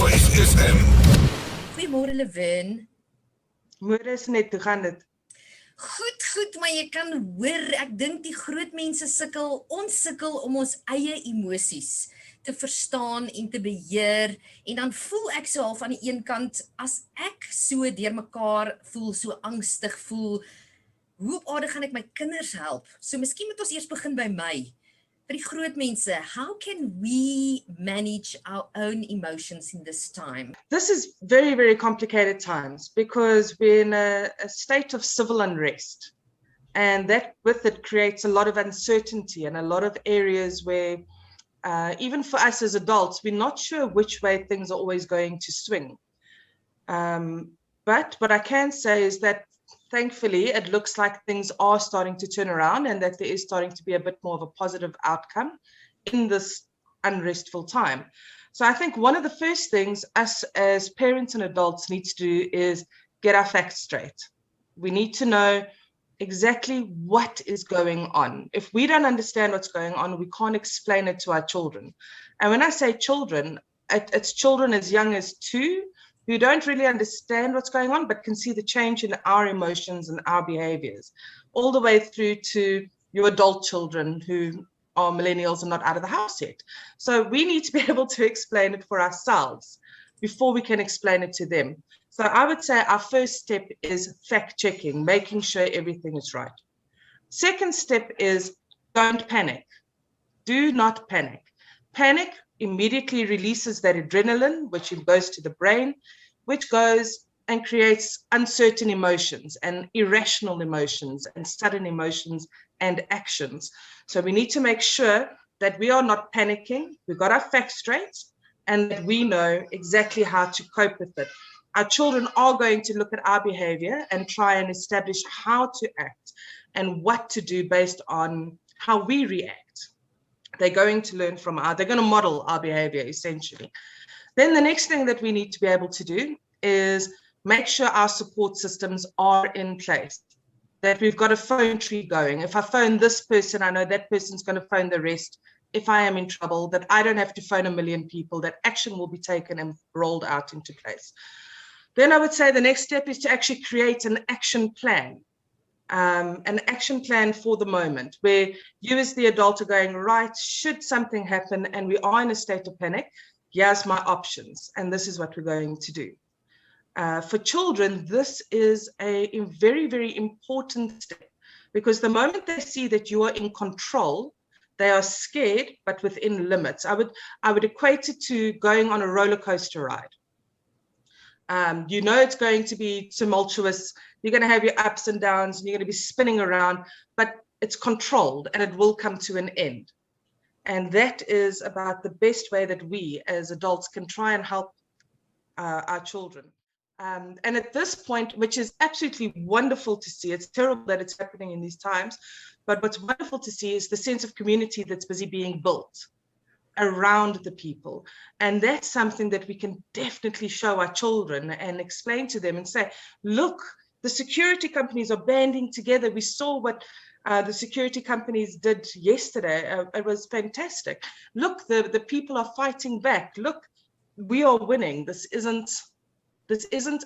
5FM. Goeiemôre Le-Verne. Môre Sanett, hoe gaan dit? Goed, maar jy kan hoor, ek dink die groot mense ons sukkel om ons eie emosies te verstaan en te beheer, en dan voel ek so half aan die een kant, as ek so deurmekaar voel, so angstig voel, hoe op aarde gaan ek my kinders help? So miskien moet ons eers begin by my. Vir die groot mense, how can we manage our own emotions in this time? This is very, very complicated times because we're in a state of civil unrest. And that with it creates a lot of uncertainty and a lot of areas where even for us as adults, we're not sure which way things are always going to swing. But what I can say is that thankfully, it looks like things are starting to turn around and that there is starting to be a bit more of a positive outcome in this unrestful time. So I think one of the first things us as parents and adults need to do is get our facts straight. We need to know exactly what is going on. If we don't understand what's going on, we can't explain it to our children. And when I say children, it's children as young as 2 who don't really understand what's going on, but can see the change in our emotions and our behaviors, all the way through to your adult children who are millennials and not out of the house yet. So we need to be able to explain it for ourselves before we can explain it to them. So I would say our first step is fact checking, making sure everything is right. Second step is don't panic. Do not panic. Panic immediately releases that adrenaline, which goes to the brain, which goes and creates uncertain emotions and irrational emotions and sudden emotions and actions. So we need to make sure that we are not panicking, we've got our facts straight, and that we know exactly how to cope with it. Our children are going to look at our behavior and try and establish how to act and what to do based on how we react. They're going to learn from they're going to model our behavior essentially. Then the next thing that we need to be able to do is make sure our support systems are in place, that we've got a phone tree going. If I phone this person, I know that person's going to phone the rest. If I am in trouble, that I don't have to phone 1 million people, that action will be taken and rolled out into place. Then I would say the next step is to actually create an action plan. An action plan for the moment where you as the adult are going, right, should something happen and we are in a state of panic, here's my options and this is what we're going to do. For children, this is a very, very important step because the moment they see that you are in control, they are scared, but within limits. I would equate it to going on a roller coaster ride. You know it's going to be tumultuous. You're going to have your ups and downs and you're going to be spinning around, but it's controlled and it will come to an end. And that is about the best way that we as adults can try and help our children. And at this point, which is absolutely wonderful to see, it's terrible that it's happening in these times, but what's wonderful to see is the sense of community that's busy being built around the people. And that's something that we can definitely show our children and explain to them and say, look, the security companies are banding together. We saw what the security companies did yesterday. It was fantastic. Look, the people are fighting back. Look, we are winning. This isn't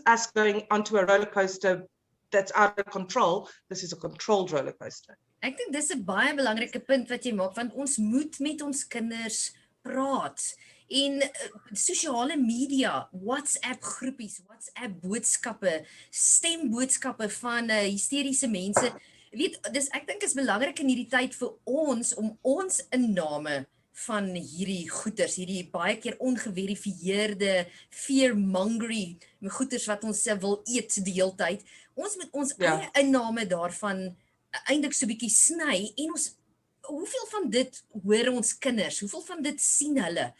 us going onto a roller coaster that's out of control. This is a controlled roller coaster. Ek dink dis 'n baie belangrike punt wat jy maak, want ons moet met ons kinders praat. En sosiale media, WhatsApp groepies, WhatsApp boodskappe, stemboodskappe van hysteriese mense. Weet, ek dink is belangrik in hierdie tyd vir ons om ons inname van hierdie goeters, hierdie baie keer ongeverifieerde fearmongery goeters wat ons wil eet die hele tyd. Ons moet ons eie inname daarvan eintlik so 'n bietjie sny en ons hoeveel van dit hoor ons kinders, hoeveel van dit sien hulle?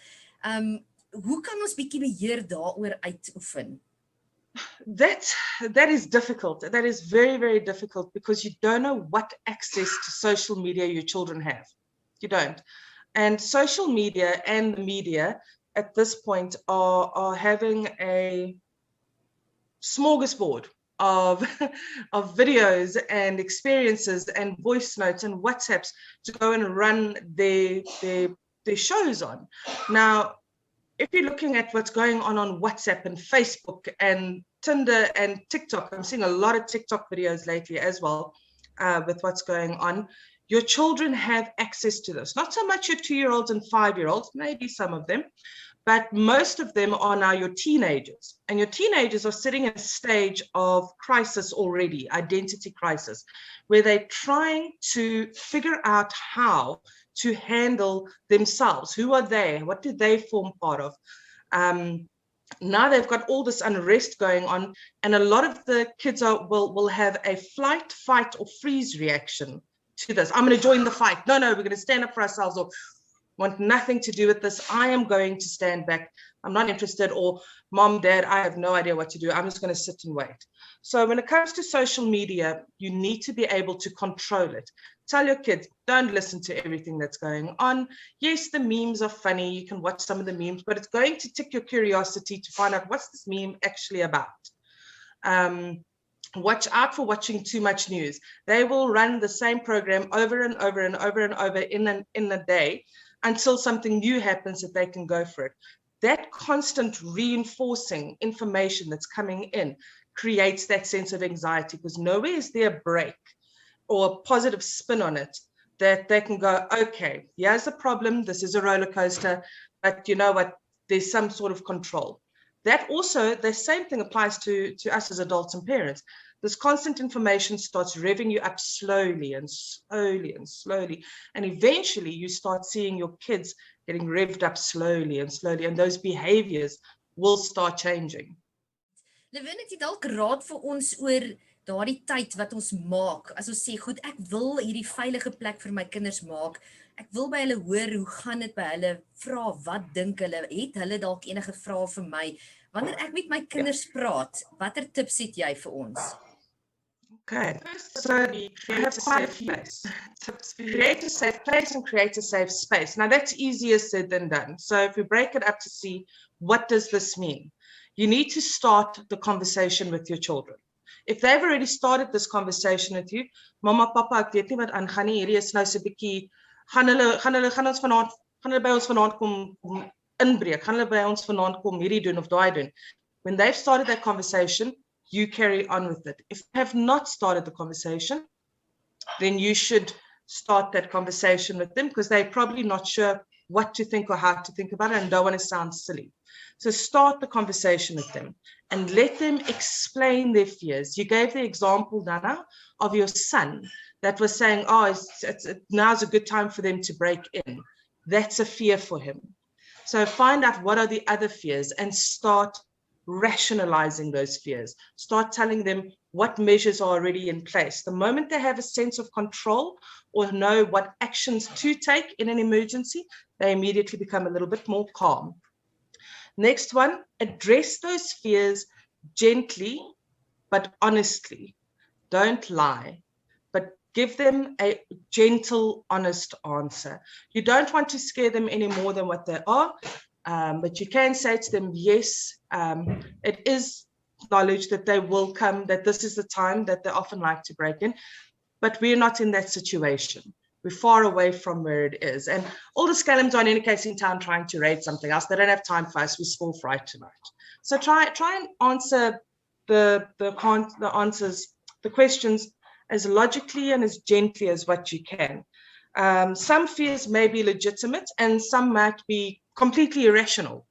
Hoe kan ons bietjie beheer daaroor uitoefen? That is difficult. That is very, very difficult because you don't know what access to social media your children have. You don't. And social media and the media at this point are having a smorgasbord of videos and experiences and voice notes and WhatsApps to go and run their shows on. Now, if you're looking at what's going on WhatsApp and Facebook and Tinder and TikTok, I'm seeing a lot of TikTok videos lately as well with what's going on. Your children have access to this. Not so much your 2-year-olds and 5-year-olds, maybe some of them, but most of them are now your teenagers. And your teenagers are sitting in a stage of crisis already, identity crisis, where they're trying to figure out how to handle themselves. Who are they? What do they form part of? Now they've got all this unrest going on, and a lot of the kids will have a flight, fight, or freeze reaction to this. I'm going to join the fight. No, we're going to stand up for ourselves, or want nothing to do with this. I am going to stand back. I'm not interested. Or mom, dad, I have no idea what to do. I'm just going to sit and wait. So when it comes to social media, you need to be able to control it. Tell your kids, don't listen to everything that's going on. Yes, the memes are funny. You can watch some of the memes, but it's going to tick your curiosity to find out what's this meme actually about. Watch out for watching too much news. They will run the same program over and over and over and over in a day until something new happens that they can go for it. That constant reinforcing information that's coming in creates that sense of anxiety, because nowhere is there a break or a positive spin on it that they can go, okay, here's the problem. This is a roller coaster, but you know what? There's some sort of control. That also, the same thing applies to us as adults and parents. This constant information starts revving you up slowly and slowly and slowly. And eventually you start seeing your kids getting revved up slowly and slowly. And those behaviors will start changing. Le-Verne, het jy dalk raad vir ons oor daardie tyd wat ons maak? As ons sê, goed, ek wil hierdie veilige plek vir my kinders maak. Ek wil by hulle hoor, hoe gaan dit by hulle? Vra, wat dink hulle? Het hulle dalk enige vrae vir my? Wanneer ek met my kinders praat, watter tips het jy vir ons? Okay, so we have quite a few tips. Create a safe place and create a safe space. Now that's easier said than done. So if we break it up to see, what does this mean? You need to start the conversation with your children. If they've already started this conversation with you, mama, papa, ek weet nie wat aangaan nie, hierdie is nou so 'n bietjie, gaan hulle by ons vanaand kom inbreek, gaan hulle by ons vanaand kom hierdie doen of daai doen. When they've started that conversation, you carry on with it. If you have not started the conversation, then you should start that conversation with them, because they're probably not sure what to think or how to think about it and don't want to sound silly. So start the conversation with them and let them explain their fears. You gave the example, Nana, of your son that was saying, oh, now's a good time for them to break in. That's a fear for him. So find out what are the other fears and start rationalizing those fears. Start telling them what measures are already in place. The moment they have a sense of control or know what actions to take in an emergency, they immediately become a little bit more calm. Next one, address those fears gently but honestly. Don't lie, but give them a gentle, honest answer. You don't want to scare them any more than what they are. But you can say to them, yes, it is knowledge that they will come, that this is the time that they often like to break in, but we're not in that situation. We're far away from where it is. And all the scallums are in any case in town trying to raid something else. They don't have time for us. We're small fry tonight. So try and answer the questions as logically and as gently as what you can. Some fears may be legitimate and some might be completely irrational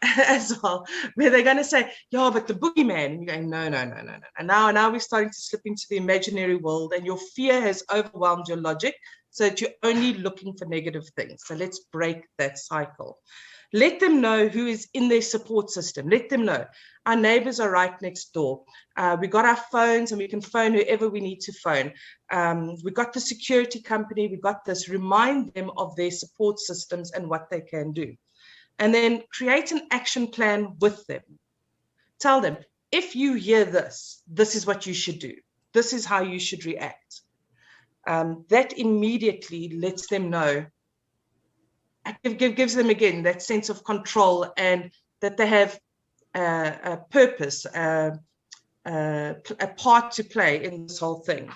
as well, where they're going to say, yeah, but the boogeyman, and you're going, no. And now we're starting to slip into the imaginary world, and your fear has overwhelmed your logic so that you're only looking for negative things. So let's break that cycle. Let them know who is in their support system. Let them know. Our neighbors are right next door. We got our phones and we can phone whoever we need to phone. We got the security company. We got this. Remind them of their support systems and what they can do. And then create an action plan with them. Tell them, if you hear this, this is what you should do. This is how you should react. That immediately lets them know. Gives them again that sense of control and that they have a purpose, a part to play in this whole thing.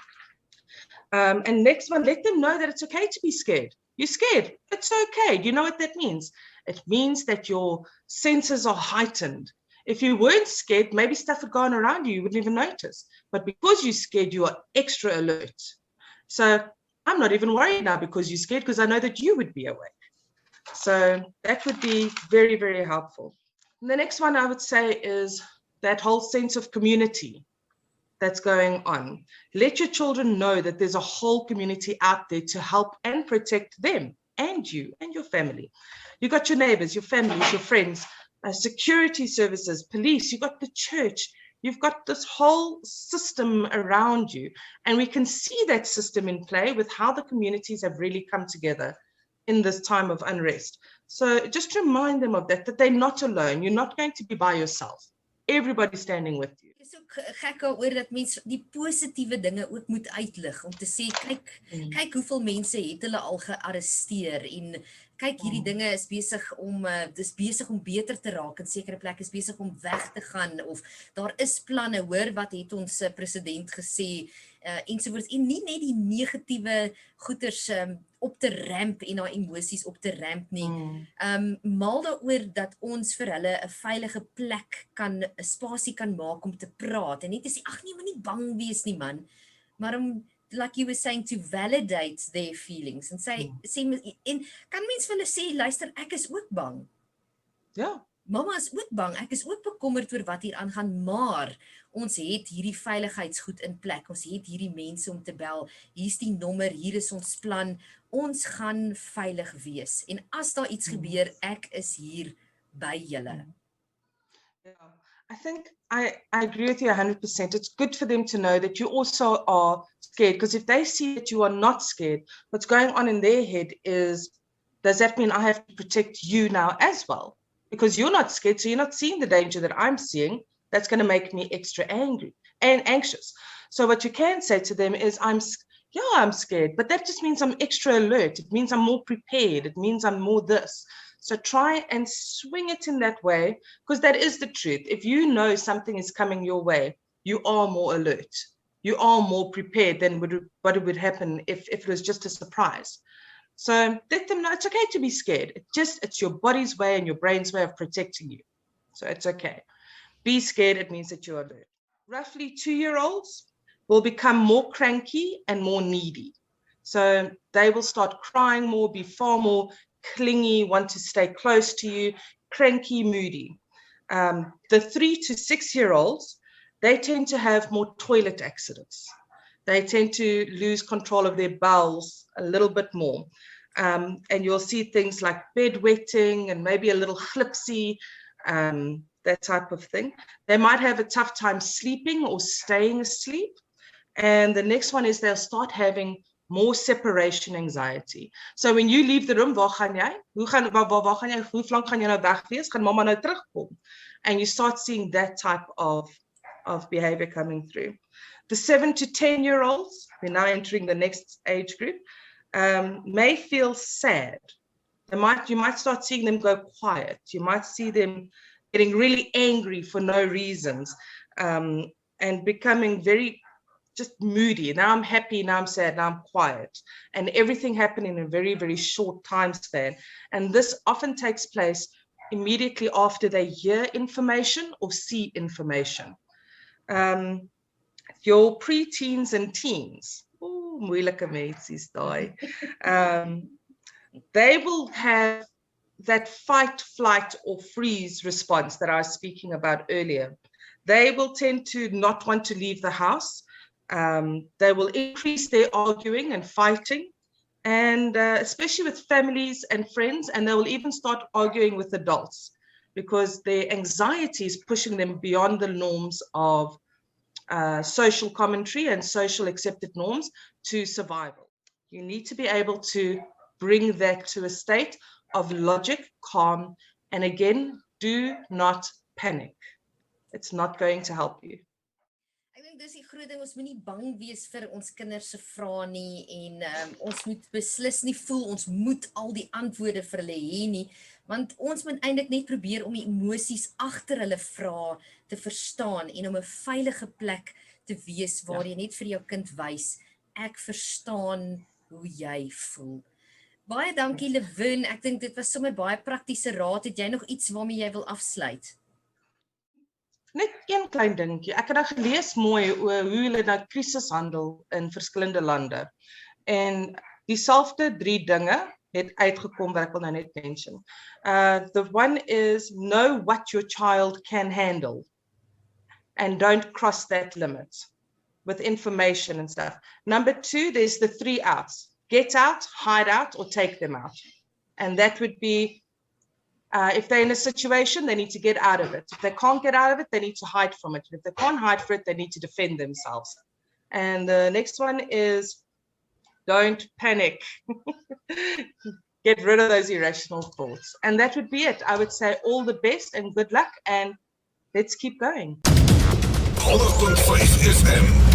And next one, let them know that it's okay to be scared. You're scared. It's okay. You know what that means. It means that your senses are heightened. If you weren't scared, maybe stuff had gone around you, you wouldn't even notice. But because you're scared, you are extra alert. So I'm not even worried now because you're scared, because I know that you would be awake. So that would be very, very helpful. And the next one I would say is that whole sense of community that's going on. Let your children know that there's a whole community out there to help and protect them and you and your family. You got your neighbors, your families, your friends, security services, police, you got the church, you've got this whole system around you. And we can see that system in play with how the communities have really come together in this time of unrest. So just remind them of that they're not alone. You're not going to be by yourself. Everybody's standing with you. Ek is ook gek daaroor dat mens die positiewe dinge ook moet uitlig om te sê kyk hoeveel mense het hulle al gearresteer en kyk hierdie dinge is besig om dis besig om beter te raak en sekere plekke is besig om weg te gaan of daar is planne, hoor wat het ons president gesê ensovoorts en nie net die negatiewe goeters op te ramp en haar emosies op te ramp nie. Mal daaroor dat ons vir hulle 'n veilige plek kan 'n spasie kan maak om te praat en net te sê ag nee, moenie bang wees nie man, maar om like you were saying to validate their feelings en sê en kan mens vir hulle sê luister ek is ook bang. Ja. Mamma is ook bang, ek is ook bekommerd oor wat hier aangaan, maar ons het hierdie veiligheidsgoed in plek, ons het hierdie mense om te bel, hier's die nommer, hier is ons plan, ons gaan veilig wees, en as daar iets gebeur, ek is hier by julle. Yeah, I think I agree with you 100%. It's good for them to know that you also are scared, because if they see that you are not scared, what's going on in their head is, does that mean I have to protect you now as well? Because you're not scared, so you're not seeing the danger that I'm seeing. That's going to make me extra angry and anxious. So what you can say to them is, I'm scared, but that just means I'm extra alert. It means I'm more prepared. It means I'm more this. So try and swing it in that way, because that is the truth. If you know something is coming your way, you are more alert. You are more prepared than what would happen if it was just a surprise. So let them know it's okay to be scared. It's your body's way and your brain's way of protecting you. So it's okay. Be scared, it means that you're alert. Roughly 2-year-olds will become more cranky and more needy. So they will start crying more, be far more clingy, want to stay close to you, cranky, moody. The 3 to 6-year-olds, they tend to have more toilet accidents. They tend to lose control of their bowels a little bit more. And you'll see things like bedwetting and maybe a little glipsy, that type of thing. They might have a tough time sleeping or staying asleep. And the next one is they'll start having more separation anxiety. So when you leave the room, waar gaan jy? Hoe gaan jy? Hoe lank gaan jy nou weg wees? Gaan mama nou terugkom? And you start seeing that type of behavior coming through. The 7 to 10-year-olds, we're now entering the next age group, may feel sad. You might start seeing them go quiet. You might see them getting really angry for no reasons, and becoming very just moody. Now I'm happy, now I'm sad, now I'm quiet. And everything happening in a very, very short time span. And this often takes place immediately after they hear information or see information. Your preteens and teens, moeilike mensies daai. They will have that fight, flight, or freeze response that I was speaking about earlier. They will tend to not want to leave the house. They will increase their arguing and fighting, and especially with families and friends, and they will even start arguing with adults because their anxiety is pushing them beyond the norms of social commentary and social accepted norms to survival. You need to be able to bring that to a state of logic, calm, and again, do not panic. It's not going to help you. Ek dink dis die groot ding, ons moenie bang wees vir ons kinders se vrae nie en ons moet beslis nie voel ons moet al die antwoorde vir hulle hê nie, want ons moet eintlik net probeer om die emosies agter hulle vrae te verstaan en om 'n veilige plek te wees waar jy net vir jou kind wys ek verstaan hoe jy voel. Baie dankie Le-Verne. Ek dink dit was sommer baie praktiese raad. Het jy nog iets waarmee jy wil afsluit? Net een klein dingetjie. Ek het nou gelees mooi oor hoe hulle nou krisis handel in verskillende lande. En dieselfde 3 dinge het uitgekom wat ek wil nou net mention. The one is know what your child can handle and don't cross that limit with information and stuff. Number 2, there's the 3 outs. Get out, hide out, or take them out. And that would be, if they're in a situation, they need to get out of it. If they can't get out of it, they need to hide from it. If they can't hide from it, they need to defend themselves. And the next one is, don't panic. Get rid of those irrational thoughts. And that would be it. I would say all the best and good luck, and let's keep going. 100.5 FM.